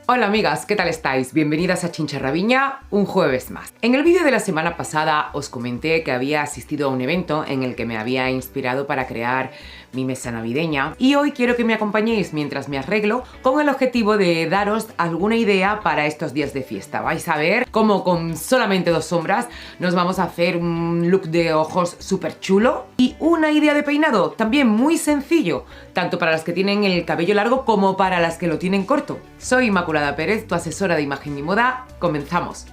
Hola amigas, ¿qué tal estáis? Bienvenidas a Chincharraviña, un jueves más. En el vídeo de la semana pasada os comenté que había asistido a un evento en el que me había inspirado para crear mi mesa navideña y hoy quiero que me acompañéis mientras me arreglo con el objetivo de daros alguna idea para estos días de fiesta. Vais a ver cómo con solamente 2 sombras nos vamos a hacer un look de ojos súper chulo y una idea de peinado también muy sencillo, tanto para las que tienen el cabello largo como para las que lo tienen corto. Soy Inmaculada Pérez, tu asesora de imagen y moda. Comenzamos.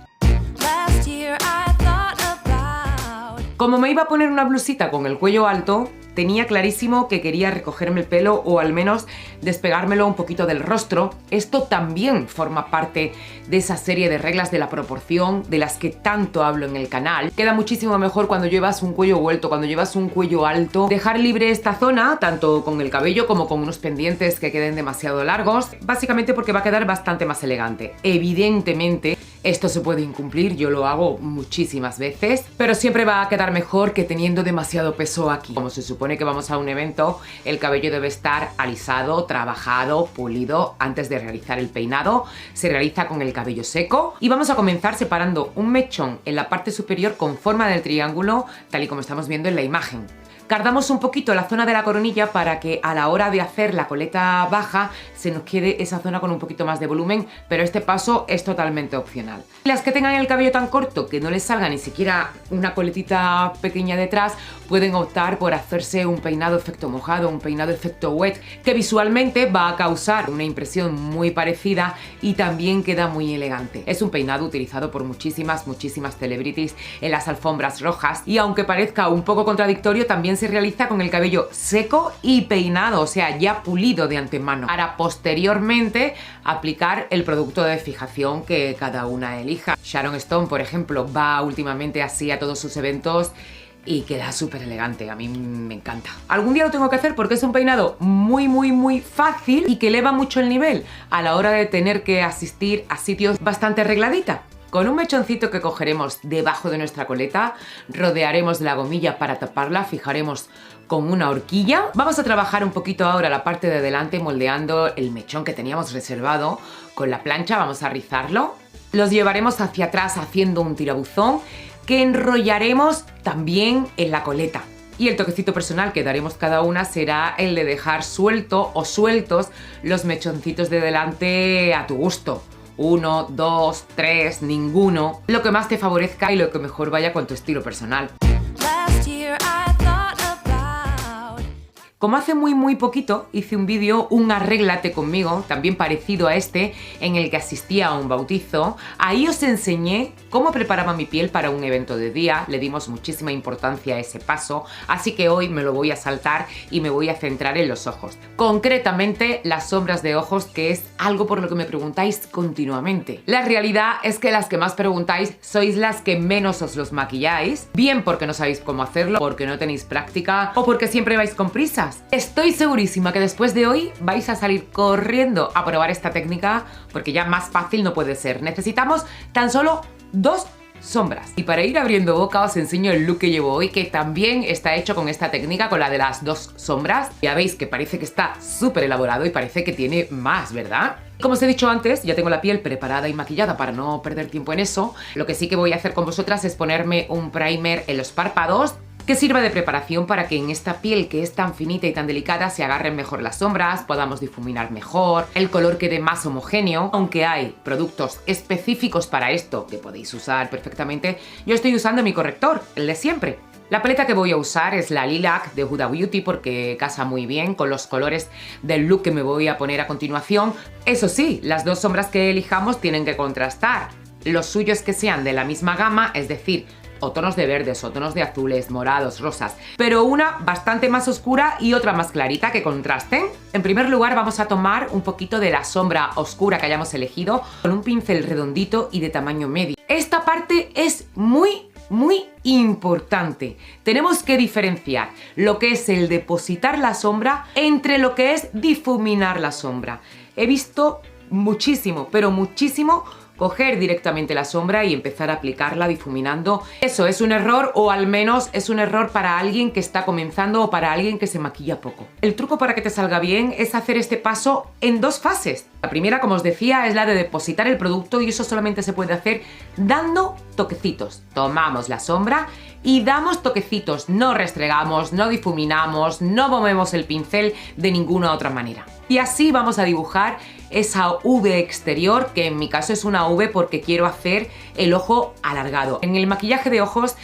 Como me iba a poner una blusita con el cuello alto, tenía clarísimo que quería recogerme el pelo o al menos despegármelo un poquito del rostro. Esto también forma parte de esa serie de reglas de la proporción de las que tanto hablo en el canal. Queda muchísimo mejor cuando llevas un cuello vuelto, cuando llevas un cuello alto. Dejar libre esta zona, tanto con el cabello como con unos pendientes que queden demasiado largos, básicamente porque va a quedar bastante más elegante. Evidentemente, esto se puede incumplir, yo lo hago muchísimas veces, pero siempre va a quedar mejor que teniendo demasiado peso aquí. Como se supone que vamos a un evento, el cabello debe estar alisado, trabajado, pulido antes de realizar el peinado. Se realiza con el cabello seco y vamos a comenzar separando un mechón en la parte superior con forma del triángulo, tal y como estamos viendo en la imagen. Cardamos un poquito la zona de la coronilla para que a la hora de hacer la coleta baja se nos quede esa zona con un poquito más de volumen, pero este paso es totalmente opcional. Las que tengan el cabello tan corto que no les salga ni siquiera una coletita pequeña detrás, pueden optar por hacerse un peinado efecto mojado, un peinado efecto wet, que visualmente va a causar una impresión muy parecida y también queda muy elegante. Es un peinado utilizado por muchísimas celebrities en las alfombras rojas y aunque parezca un poco contradictorio, también se realiza con el cabello seco y peinado, o sea, ya pulido de antemano, para posteriormente aplicar el producto de fijación que cada una elija. Sharon Stone, por ejemplo, va últimamente así a todos sus eventos y queda súper elegante, a mí me encanta. Algún día lo tengo que hacer porque es un peinado muy fácil y que eleva mucho el nivel a la hora de tener que asistir a sitios bastante arregladita. Con un mechoncito que cogeremos debajo de nuestra coleta, rodearemos la gomilla para taparla, fijaremos con una horquilla. Vamos a trabajar un poquito ahora la parte de delante moldeando el mechón que teníamos reservado con la plancha, vamos a rizarlo. Los llevaremos hacia atrás haciendo un tirabuzón que enrollaremos también en la coleta. Y el toquecito personal que daremos cada una será el de dejar suelto o sueltos los mechoncitos de delante a tu gusto. 1, 2, 3, ninguno. Lo que más te favorezca y lo que mejor vaya con tu estilo personal. Como hace muy poquito hice un vídeo, un arréglate conmigo, también parecido a este, en el que asistía a un bautizo. Ahí os enseñé cómo preparaba mi piel para un evento de día, le dimos muchísima importancia a ese paso, así que hoy me lo voy a saltar y me voy a centrar en los ojos. Concretamente, las sombras de ojos, que es algo por lo que me preguntáis continuamente. La realidad es que las que más preguntáis sois las que menos os los maquilláis, bien porque no sabéis cómo hacerlo, porque no tenéis práctica o porque siempre vais con prisas. Estoy segurísima que después de hoy vais a salir corriendo a probar esta técnica porque ya más fácil no puede ser. Necesitamos tan solo 2 sombras. Y para ir abriendo boca os enseño el look que llevo hoy, que también está hecho con esta técnica, con la de las 2 sombras. Ya veis que parece que está súper elaborado y parece que tiene más, ¿verdad? Como os he dicho antes, ya tengo la piel preparada y maquillada para no perder tiempo en eso. Lo que sí que voy a hacer con vosotras es ponerme un primer en los párpados, que sirva de preparación para que en esta piel que es tan finita y tan delicada se agarren mejor las sombras, podamos difuminar mejor, el color quede más homogéneo. Aunque hay productos específicos para esto que podéis usar perfectamente, yo estoy usando mi corrector, el de siempre. La paleta que voy a usar es la Lilac de Huda Beauty porque casa muy bien con los colores del look que me voy a poner a continuación. Eso sí, las 2 sombras que elijamos tienen que contrastar. Lo suyo es que sean de la misma gama, es decir, o tonos de verdes o tonos de azules, morados, rosas, pero una bastante más oscura y otra más clarita que contrasten. En primer lugar vamos a tomar un poquito de la sombra oscura que hayamos elegido con un pincel redondito y de tamaño medio. Esta parte es muy importante. Tenemos que diferenciar lo que es el depositar la sombra entre lo que es difuminar la sombra. He visto muchísimo, pero muchísimo, coger directamente la sombra y empezar a aplicarla difuminando. Eso es un error, o al menos es un error para alguien que está comenzando o para alguien que se maquilla poco. El truco para que te salga bien es hacer este paso en 2 fases. La primera, como os decía, es la de depositar el producto, y eso solamente se puede hacer dando toquecitos. Tomamos la sombra y damos toquecitos, no restregamos, no difuminamos, no movemos el pincel de ninguna otra manera. Y así vamos a dibujar esa V exterior, que en mi caso es una V porque quiero hacer el ojo alargado. En el maquillaje de ojos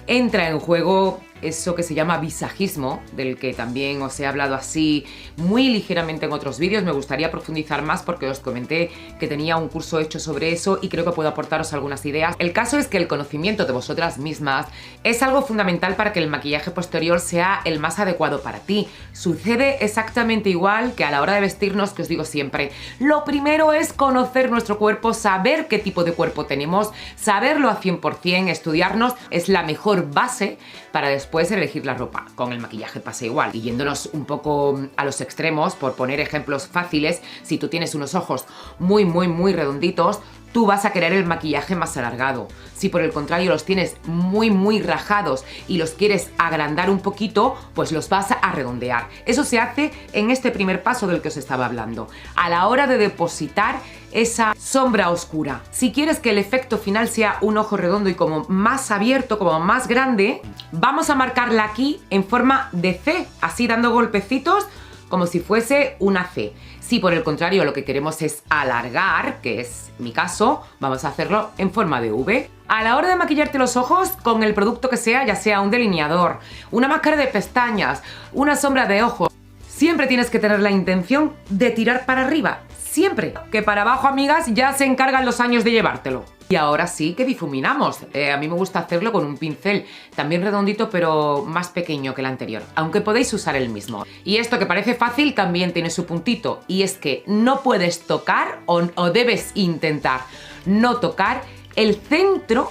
entra en juego eso que se llama visajismo, del que también os he hablado así muy ligeramente en otros vídeos. Me gustaría profundizar más porque os comenté que tenía un curso hecho sobre eso y creo que puedo aportaros algunas ideas. El caso es que el conocimiento de vosotras mismas es algo fundamental para que el maquillaje posterior sea el más adecuado para ti. Sucede exactamente igual que a la hora de vestirnos, que os digo siempre. Lo primero es conocer nuestro cuerpo, saber qué tipo de cuerpo tenemos, saberlo a 100%, estudiarnos es la mejor base para después elegir la ropa. Con el maquillaje pasa igual. Y yéndonos un poco a los extremos, por poner ejemplos fáciles, si tú tienes unos ojos muy redonditos, tú vas a querer el maquillaje más alargado. Si por el contrario los tienes muy rajados y los quieres agrandar un poquito, pues los vas a redondear. Eso se hace en este primer paso del que os estaba hablando, a la hora de depositar esa sombra oscura. Si quieres que el efecto final sea un ojo redondo y como más abierto, como más grande, vamos a marcarla aquí en forma de C, así dando golpecitos como si fuese una C. Si por el contrario lo que queremos es alargar, que es mi caso, vamos a hacerlo en forma de V. A la hora de maquillarte los ojos, con el producto que sea, ya sea un delineador, una máscara de pestañas, una sombra de ojos, siempre tienes que tener la intención de tirar para arriba. Siempre. Que para abajo, amigas, ya se encargan los años de llevártelo. Y ahora sí que difuminamos. A mí me gusta hacerlo con un pincel también redondito, pero más pequeño que el anterior, aunque podéis usar el mismo. Y esto que parece fácil también tiene su puntito, y es que no puedes tocar o debes intentar no tocar el centro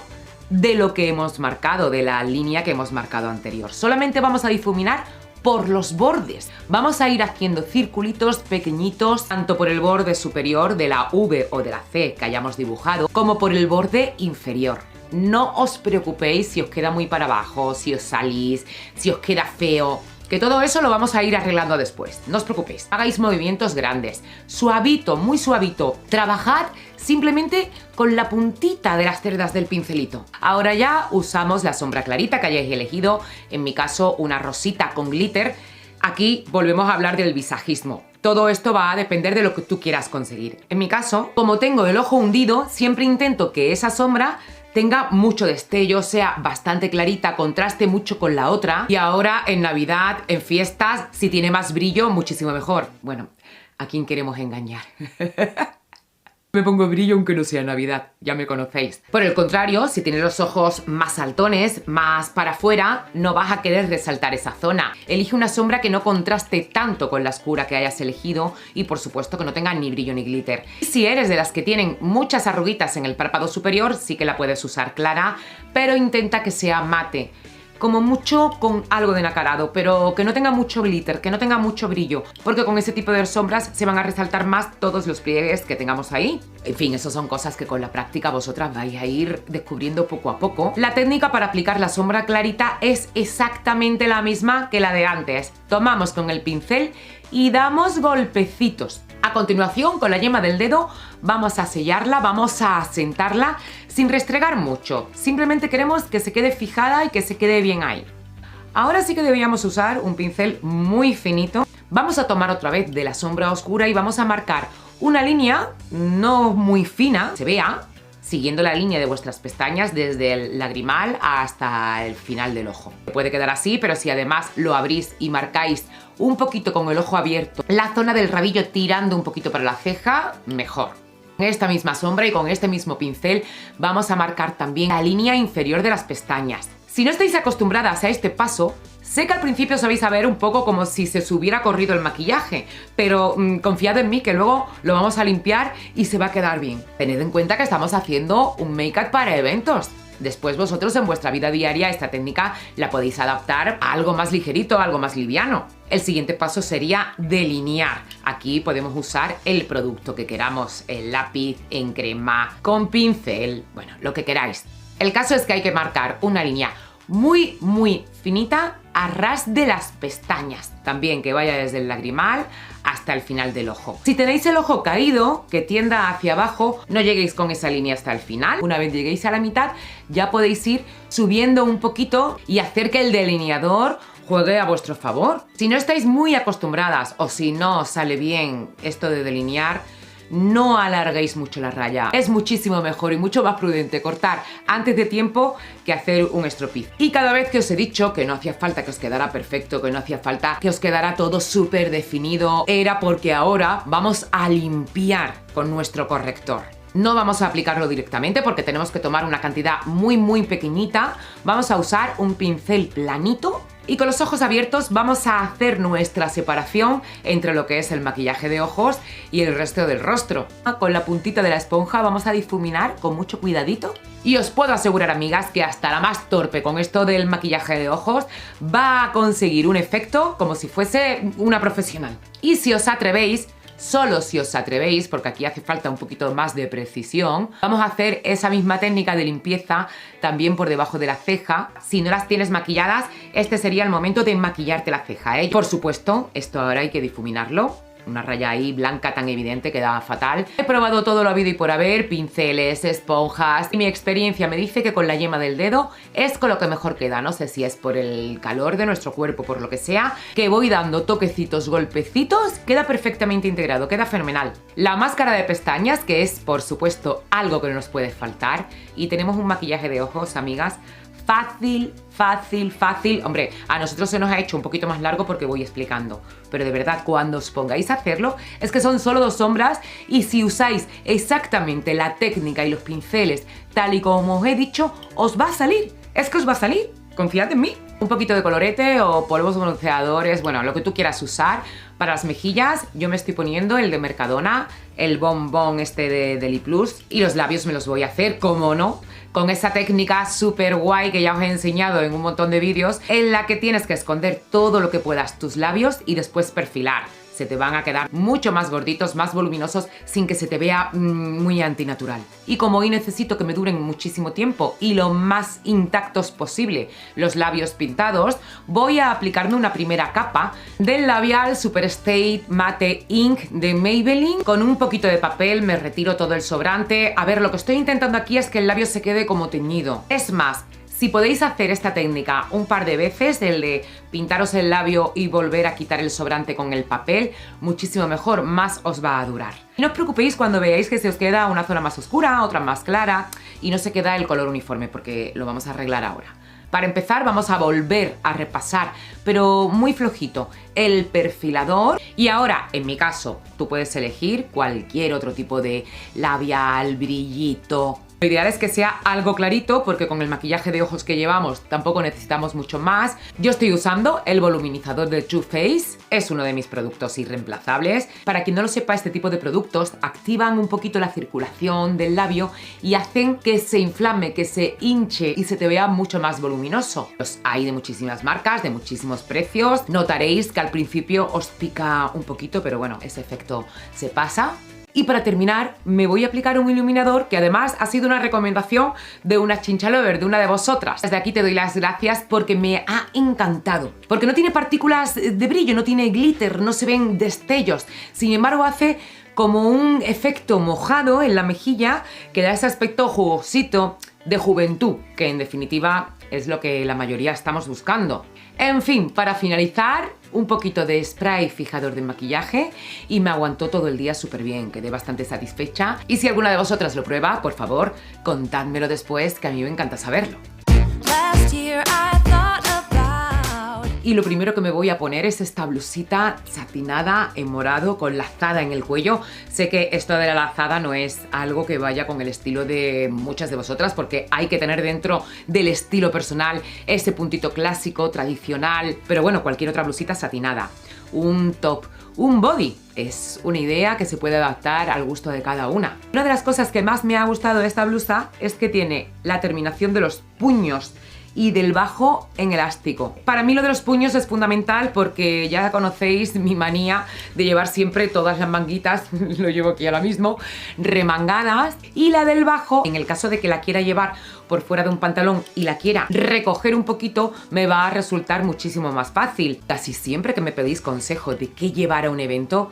de lo que hemos marcado, de la línea que hemos marcado anterior. Solamente vamos a difuminar por los bordes. Vamos a ir haciendo circulitos pequeñitos, tanto por el borde superior de la V o de la C que hayamos dibujado, como por el borde inferior. No os preocupéis si os queda muy para abajo, si os salís, si os queda feo, que todo eso lo vamos a ir arreglando después. No os preocupéis, hagáis movimientos grandes, suavito, muy suavito. Trabajad simplemente con la puntita de las cerdas del pincelito. Ahora ya usamos la sombra clarita que hayáis elegido, en mi caso una rosita con glitter. Aquí volvemos a hablar del visajismo. Todo esto va a depender de lo que tú quieras conseguir. En mi caso, como tengo el ojo hundido, siempre intento que esa sombra tenga mucho destello, sea bastante clarita, contraste mucho con la otra. Y ahora en Navidad, en fiestas, si tiene más brillo, muchísimo mejor. Bueno, ¿a quién queremos engañar? Me pongo brillo aunque no sea Navidad, ya me conocéis. Por el contrario, si tienes los ojos más saltones, más para afuera, no vas a querer resaltar esa zona. Elige una sombra que no contraste tanto con la oscura que hayas elegido y por supuesto que no tenga ni brillo ni glitter. Y si eres de las que tienen muchas arruguitas en el párpado superior, sí que la puedes usar clara, pero intenta que sea mate. Como mucho con algo de nacarado, pero que no tenga mucho glitter, que no tenga mucho brillo, porque con ese tipo de sombras se van a resaltar más todos los pliegues que tengamos ahí. En fin, eso son cosas que con la práctica vosotras vais a ir descubriendo poco a poco. La técnica para aplicar la sombra clarita es exactamente la misma que la de antes. Tomamos con el pincel y damos golpecitos. A continuación, con la yema del dedo, vamos a sellarla, vamos a asentarla sin restregar mucho. Simplemente queremos que se quede fijada y que se quede bien ahí. Ahora sí que deberíamos usar un pincel muy finito. Vamos a tomar otra vez de la sombra oscura y vamos a marcar una línea no muy fina, se vea, siguiendo la línea de vuestras pestañas desde el lagrimal hasta el final del ojo. Puede quedar así, pero si además lo abrís y marcáis un poquito con el ojo abierto, la zona del rabillo tirando un poquito para la ceja, mejor. Con esta misma sombra y con este mismo pincel vamos a marcar también la línea inferior de las pestañas. Si no estáis acostumbradas a este paso, sé que al principio os vais a ver un poco como si se os hubiera corrido el maquillaje, pero confiad en mí que luego lo vamos a limpiar y se va a quedar bien. Tened en cuenta que estamos haciendo un make-up para eventos. Después vosotros en vuestra vida diaria esta técnica la podéis adaptar a algo más ligerito, algo más liviano. El siguiente paso sería delinear. Aquí podemos usar el producto que queramos, el lápiz, en crema, con pincel, bueno, lo que queráis. El caso es que hay que marcar una línea muy, muy finita a ras de las pestañas. También que vaya desde el lagrimal hasta el final del ojo. Si tenéis el ojo caído, que tienda hacia abajo, no lleguéis con esa línea hasta el final. Una vez lleguéis a la mitad, ya podéis ir subiendo un poquito y hacer que el delineador juegue a vuestro favor. Si no estáis muy acostumbradas o si no os sale bien esto de delinear, no alarguéis mucho la raya. Es muchísimo mejor y mucho más prudente cortar antes de tiempo que hacer un estropiz. Y cada vez que os he dicho que no hacía falta que os quedara perfecto, que no hacía falta que os quedara todo súper definido, era porque ahora vamos a limpiar con nuestro corrector. No vamos a aplicarlo directamente porque tenemos que tomar una cantidad muy muy pequeñita. Vamos a usar un pincel planito y con los ojos abiertos vamos a hacer nuestra separación entre lo que es el maquillaje de ojos y el resto del rostro. Con la puntita de la esponja vamos a difuminar con mucho cuidadito. Y os puedo asegurar, amigas, que hasta la más torpe con esto del maquillaje de ojos va a conseguir un efecto como si fuese una profesional. Y si os atrevéis, solo si os atrevéis, porque aquí hace falta un poquito más de precisión, vamos a hacer esa misma técnica de limpieza también por debajo de la ceja. Si no las tienes maquilladas, este sería el momento de maquillarte la ceja, ¿eh? Por supuesto, esto ahora hay que difuminarlo. Una raya ahí blanca tan evidente queda fatal. He probado todo lo habido y por haber, pinceles, esponjas, y mi experiencia me dice que con la yema del dedo es con lo que mejor queda. No sé si es por el calor de nuestro cuerpo, por lo que sea, que voy dando toquecitos, golpecitos, queda perfectamente integrado, queda fenomenal. La máscara de pestañas, que es por supuesto algo que no nos puede faltar, y tenemos un maquillaje de ojos, amigas, fácil, fácil, fácil. Hombre, a nosotros se nos ha hecho un poquito más largo porque voy explicando, pero de verdad cuando os pongáis a hacerlo es que son solo 2 sombras y si usáis exactamente la técnica y los pinceles tal y como os he dicho, os va a salir. Es que os va a salir, confiad en mí. Un poquito de colorete o polvos bronceadores, bueno, lo que tú quieras usar. Para las mejillas yo me estoy poniendo el de Mercadona, el bombón este de Lip Plus, y los labios me los voy a hacer, como no, con esa técnica súper guay que ya os he enseñado en un montón de vídeos, en la que tienes que esconder todo lo que puedas tus labios y después perfilar. Se te van a quedar mucho más gorditos, más voluminosos, sin que se te vea muy antinatural. Y como hoy necesito que me duren muchísimo tiempo y lo más intactos posible los labios pintados, voy a aplicarme una primera capa del labial Superstay Matte Ink de Maybelline. Con un poquito de papel me retiro todo el sobrante. A ver, lo que estoy intentando aquí es que el labio se quede como teñido. Es más, si podéis hacer esta técnica un par de veces, el de pintaros el labio y volver a quitar el sobrante con el papel, muchísimo mejor, más os va a durar. Y no os preocupéis cuando veáis que se os queda una zona más oscura, otra más clara y no se queda el color uniforme, porque lo vamos a arreglar ahora. Para empezar vamos a volver a repasar, pero muy flojito, el perfilador. Y ahora, en mi caso, tú puedes elegir cualquier otro tipo de labial, brillito. Lo ideal es que sea algo clarito porque con el maquillaje de ojos que llevamos tampoco necesitamos mucho más. Yo estoy usando el voluminizador de Too Faced, es uno de mis productos irreemplazables. Para quien no lo sepa, este tipo de productos activan un poquito la circulación del labio y hacen que se inflame, que se hinche y se te vea mucho más voluminoso. Los hay de muchísimas marcas, de muchísimos precios. Notaréis que al principio os pica un poquito, pero bueno, ese efecto se pasa. Y para terminar, me voy a aplicar un iluminador que además ha sido una recomendación de una chincha lover, de una de vosotras. Desde aquí te doy las gracias porque me ha encantado. Porque no tiene partículas de brillo, no tiene glitter, no se ven destellos. Sin embargo, hace como un efecto mojado en la mejilla que da ese aspecto jugosito de juventud, que en definitiva es lo que la mayoría estamos buscando. En fin, para finalizar, un poquito de spray fijador de maquillaje y me aguantó todo el día súper bien, quedé bastante satisfecha. Y si alguna de vosotras lo prueba, por favor, contádmelo después, que a mí me encanta saberlo. Y lo primero que me voy a poner es esta blusita satinada en morado con lazada en el cuello. Sé que esto de la lazada no es algo que vaya con el estilo de muchas de vosotras, porque hay que tener dentro del estilo personal ese puntito clásico, tradicional, pero bueno, cualquier otra blusita satinada. un top, un body. Es una idea que se puede adaptar al gusto de cada una. Una de las cosas que más me ha gustado de esta blusa es que tiene la terminación de los puños y del bajo en elástico. Para mí lo de los puños es fundamental porque ya conocéis mi manía de llevar siempre todas las manguitas, lo llevo aquí ahora mismo, remangadas, y la del bajo, en el caso de que la quiera llevar por fuera de un pantalón y la quiera recoger un poquito, me va a resultar muchísimo más fácil. Casi siempre que me pedís consejo de qué llevar a un evento,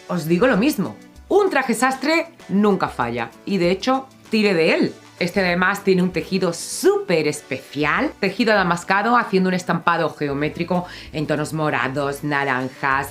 os digo lo mismo. Un traje sastre nunca falla, y de hecho, tiré de él. Este además tiene un tejido súper especial, tejido damascado haciendo un estampado geométrico en tonos morados, naranjas,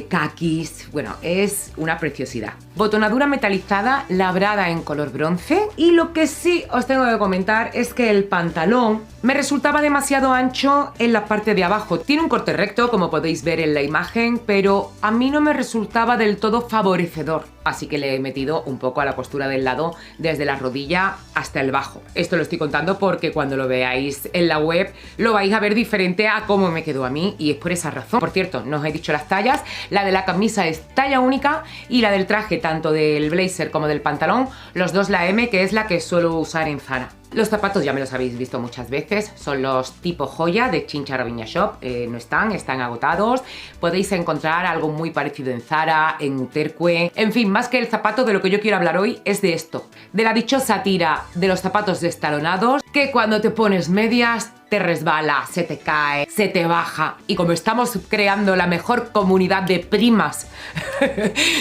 caquis. Bueno, es una preciosidad. Botonadura metalizada labrada en color bronce, y lo que sí os tengo que comentar es que el pantalón me resultaba demasiado ancho en la parte de abajo. Tiene un corte recto, como podéis ver en la imagen, pero a mí no me resultaba del todo favorecedor, así que le he metido un poco a la costura del lado desde la rodilla hasta el bajo. Esto lo estoy contando porque cuando lo veáis en la web lo vais a ver diferente a cómo me quedó a mí, y es por esa razón. Por cierto, no os he dicho las tallas. La de la camisa es talla única, y la del traje, tanto del blazer como del pantalón, los dos la M, que es la que suelo usar en Zara. Los zapatos ya me los habéis visto muchas veces, son los tipo joya de Chincha Raviña Shop, no están agotados. Podéis encontrar algo muy parecido en Zara, en Uterque. En fin, más que el zapato, de lo que yo quiero hablar hoy es de esto, de la dichosa tira de los zapatos destalonados, que cuando te pones medias te resbala, se te cae, se te baja. Y como estamos creando la mejor comunidad de primas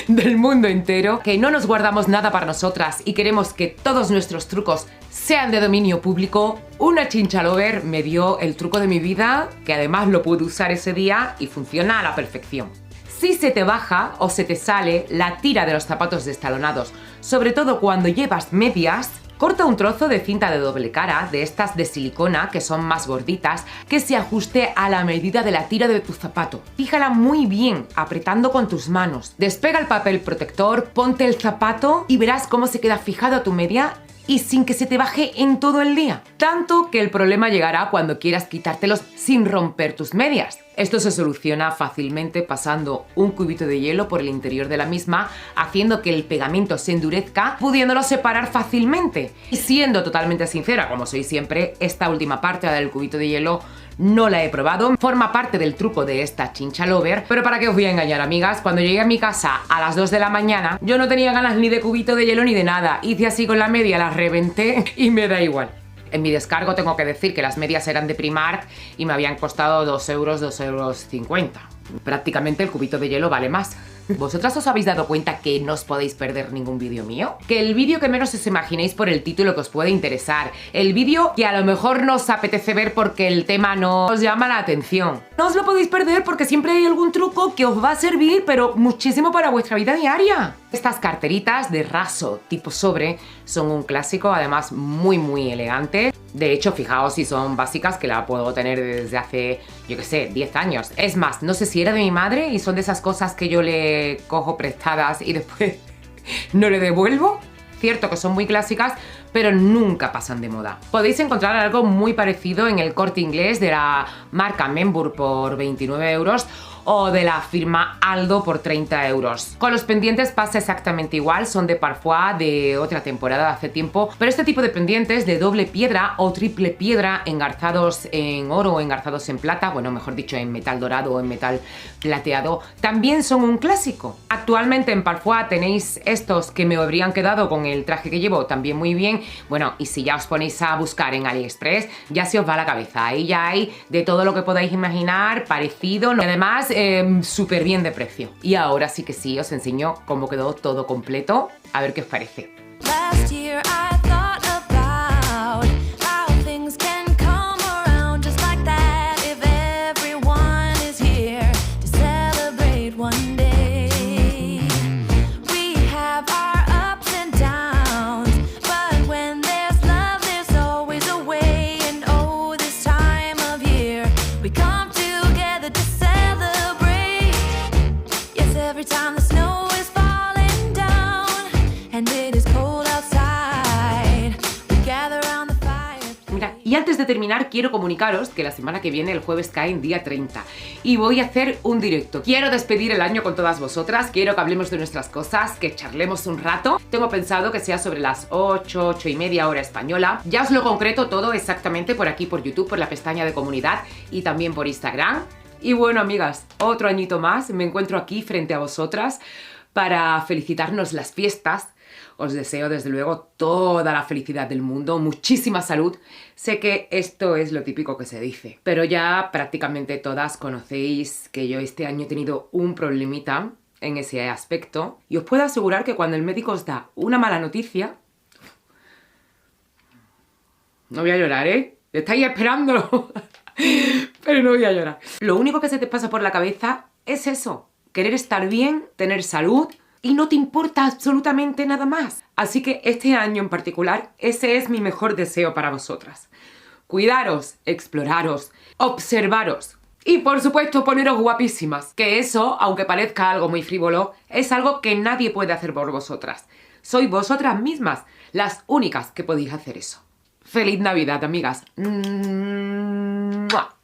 del mundo entero, que no nos guardamos nada para nosotras y queremos que todos nuestros trucos sean de dominio público, una Chincha Lover me dio el truco de mi vida, que además lo pude usar ese día y funciona a la perfección. Si se te baja o se te sale la tira de los zapatos destalonados, sobre todo cuando llevas medias, corta un trozo de cinta de doble cara, de estas de silicona que son más gorditas, que se ajuste a la medida de la tira de tu zapato. Fíjala muy bien, apretando con tus manos. Despega el papel protector, ponte el zapato y verás cómo se queda fijado a tu media y sin que se te baje en todo el día. Tanto que el problema llegará cuando quieras quitártelos sin romper tus medias. Esto se soluciona fácilmente pasando un cubito de hielo por el interior de la misma, haciendo que el pegamento se endurezca, pudiéndolo separar fácilmente. Y siendo totalmente sincera, como soy siempre, esta última parte, la del cubito de hielo, no la he probado. Forma parte del truco de esta Chincha Lover, pero ¿para qué os voy a engañar, amigas? Cuando llegué a mi casa a las 2 de la mañana, yo no tenía ganas ni de cubito de hielo ni de nada. Hice así con la media, la reventé y me da igual. En mi descargo tengo que decir que las medias eran de Primark y me habían costado 2 euros, 2,50 €. Prácticamente el cubito de hielo vale más. ¿Vosotras os habéis dado cuenta que no os podéis perder ningún vídeo mío? Que el vídeo que menos os imaginéis por el título que os puede interesar. El vídeo que a lo mejor no os apetece ver porque el tema no os llama la atención. No os lo podéis perder porque siempre hay algún truco que os va a servir, pero muchísimo para vuestra vida diaria. Estas carteritas de raso tipo sobre son un clásico, además muy elegante. De hecho, fijaos si son básicas, que la puedo tener desde hace, yo qué sé, 10 años. Es más, no sé si era de mi madre y son de esas cosas que yo le cojo prestadas y después no le devuelvo. Cierto que son muy clásicas, pero nunca pasan de moda. Podéis encontrar algo muy parecido en el Corte Inglés de la marca Membur por 29 euros o de la firma Aldo por 30 euros. Con los pendientes pasa exactamente igual, son de Parfois de otra temporada de hace tiempo, pero este tipo de pendientes de doble piedra o triple piedra engarzados en oro o engarzados en plata, bueno, mejor dicho, en metal dorado o en metal plateado, también son un clásico. Actualmente en Parfois tenéis estos que me habrían quedado con el traje que llevo también muy bien. Bueno, y si ya os ponéis a buscar en AliExpress, ya se os va la cabeza. Ahí ya hay de todo lo que podáis imaginar, parecido, y además súper bien de precio. Y ahora sí que sí, os enseño cómo quedó todo completo, a ver qué os parece. Y antes de terminar, quiero comunicaros que la semana que viene, el jueves, cae en día 30 y voy a hacer un directo. Quiero despedir el año con todas vosotras, quiero que hablemos de nuestras cosas, que charlemos un rato. Tengo pensado que sea sobre las 8, 8 y media hora española. Ya os lo concreto todo exactamente por aquí, por YouTube, por la pestaña de comunidad y también por Instagram. Y bueno, amigas, otro añito más, me encuentro aquí frente a vosotras para felicitarnos las fiestas. Os deseo desde luego toda la felicidad del mundo, muchísima salud. Sé que esto es lo típico que se dice, pero ya prácticamente todas conocéis que yo este año he tenido un problemita en ese aspecto. Y os puedo asegurar que cuando el médico os da una mala noticia... No voy a llorar, ¿eh? Estáis esperándolo. Pero no voy a llorar. Lo único que se te pasa por la cabeza es eso. Querer estar bien, tener salud... y no te importa absolutamente nada más. Así que este año en particular, ese es mi mejor deseo para vosotras. Cuidaros, exploraros, observaros y por supuesto poneros guapísimas. Que eso, aunque parezca algo muy frívolo, es algo que nadie puede hacer por vosotras. Sois vosotras mismas las únicas que podéis hacer eso. ¡Feliz Navidad, amigas! ¡Mua!